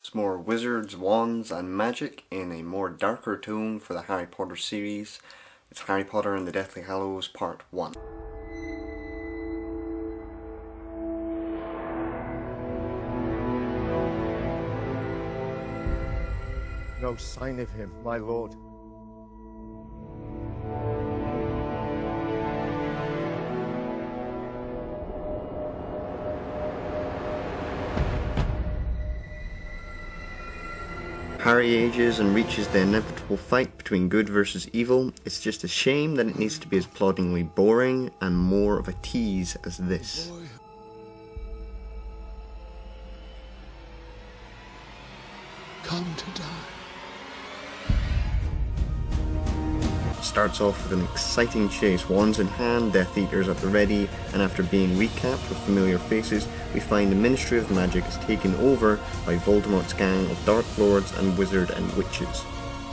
It's more wizards, wands and magic in a more darker tone for the Harry Potter series. It's Harry Potter and the Deathly Hallows Part 1. No sign of him, my lord. Harry ages and reaches the inevitable fight between good versus evil. It's just a shame that it needs to be as ploddingly boring and more of a tease as this. Come to die. Starts off with an exciting chase, wands in hand, Death Eaters at the ready, and after being recapped with familiar faces, we find the Ministry of Magic is taken over by Voldemort's gang of Dark Lords and Wizard and Witches.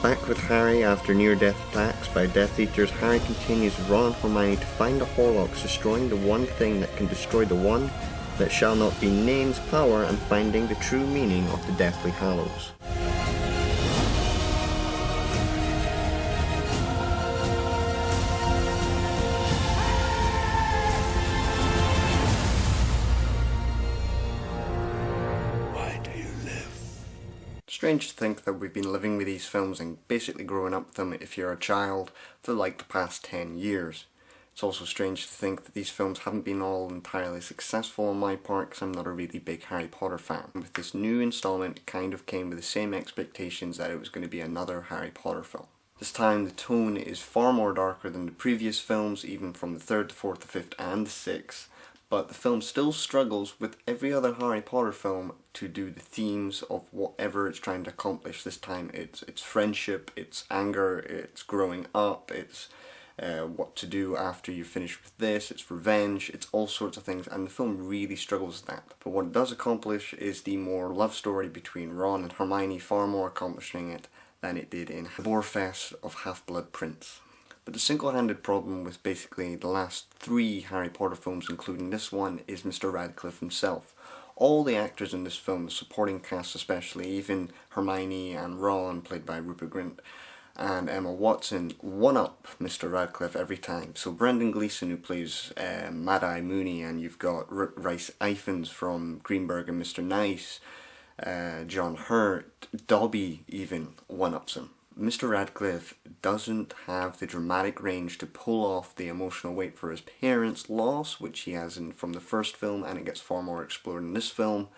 Back with Harry after near-death attacks by Death Eaters, Harry continues with Ron and Hermione to find the Horlocks, destroying the one thing that can destroy the one that shall not be named's power, and finding the true meaning of the Deathly Hallows. Strange to think that we've been living with these films and basically growing up with them if you're a child for like the past 10 years. It's also strange to think that these films haven't been all entirely successful on my part because I'm not a really big Harry Potter fan. With this new installment, it kind of came with the same expectations that it was going to be another Harry Potter film. This time the tone is far more darker than the previous films, even from the third, the fourth, the fifth and the sixth. But the film still struggles with every other Harry Potter film to do the themes of whatever it's trying to accomplish. This time it's friendship, it's anger, it's growing up, it's what to do after you finish with this, it's revenge, it's all sorts of things, and the film really struggles with that. But what it does accomplish is the more love story between Ron and Hermione, far more accomplishing it than it did in the Borefest of Half-Blood Prince. But the single-handed problem with basically the last 3 Harry Potter films, including this one, is Mr. Radcliffe himself. All the actors in this film, the supporting cast especially, even Hermione and Ron, played by Rupert Grint, and Emma Watson, one-up Mr. Radcliffe every time. So Brendan Gleeson, who plays Mad-Eye Mooney, and you've got Rhys Ifans from Greenberg and Mr. Nice, John Hurt, Dobby even one-ups him. Mr. Radcliffe doesn't have the dramatic range to pull off the emotional weight for his parents' loss, which he has from the first film, and it gets far more explored in this film,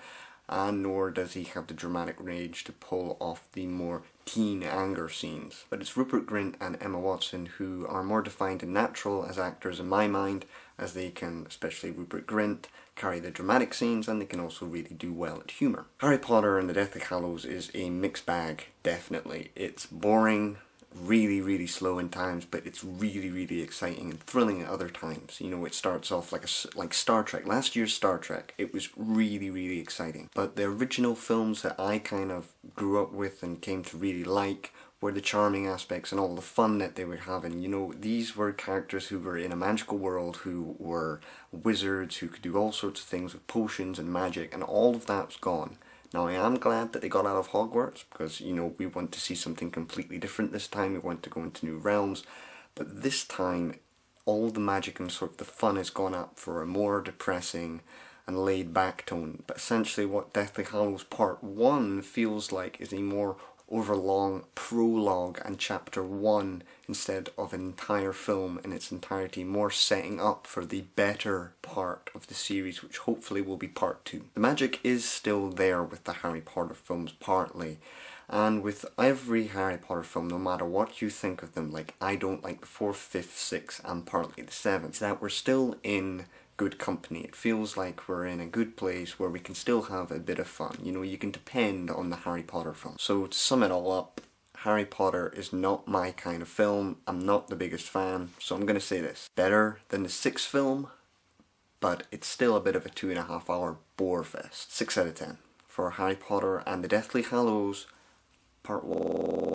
and nor does he have the dramatic range to pull off the more teen anger scenes. But it's Rupert Grint and Emma Watson who are more defined and natural as actors in my mind, as they can, especially Rupert Grint, carry the dramatic scenes, and they can also really do well at humour. Harry Potter and the Deathly Hallows is a mixed bag, definitely. It's boring, really slow in times, but it's really exciting and thrilling at other times. You know, it starts off like Star Trek. Last year's Star Trek, it was really exciting. But the original films that I kind of grew up with and came to really like were the charming aspects and all the fun that they were having. You know, these were characters who were in a magical world, who were wizards, who could do all sorts of things with potions and magic, and all of that's gone. Now I am glad that they got out of Hogwarts, because, you know, we want to see something completely different this time. We want to go into new realms, but this time all the magic and sort of the fun has gone up for a more depressing and laid back tone. But essentially what Deathly Hallows Part 1 feels like is a more overlong prologue and chapter 1 instead of an entire film in its entirety, more setting up for the better part of the series, which hopefully will be part 2. The magic is still there with the Harry Potter films partly, and with every Harry Potter film, no matter what you think of them, like I don't like the 4th, 5th, 6th and partly the 7th, that we're still in good company. It feels like we're in a good place where we can still have a bit of fun. You know, you can depend on the Harry Potter film. So to sum it all up, Harry Potter is not my kind of film. I'm not the biggest fan, so I'm going to say this. Better than the 6th film, but it's still a bit of a 2.5 hour bore fest. 6 out of 10 for Harry Potter and the Deathly Hallows Part 1.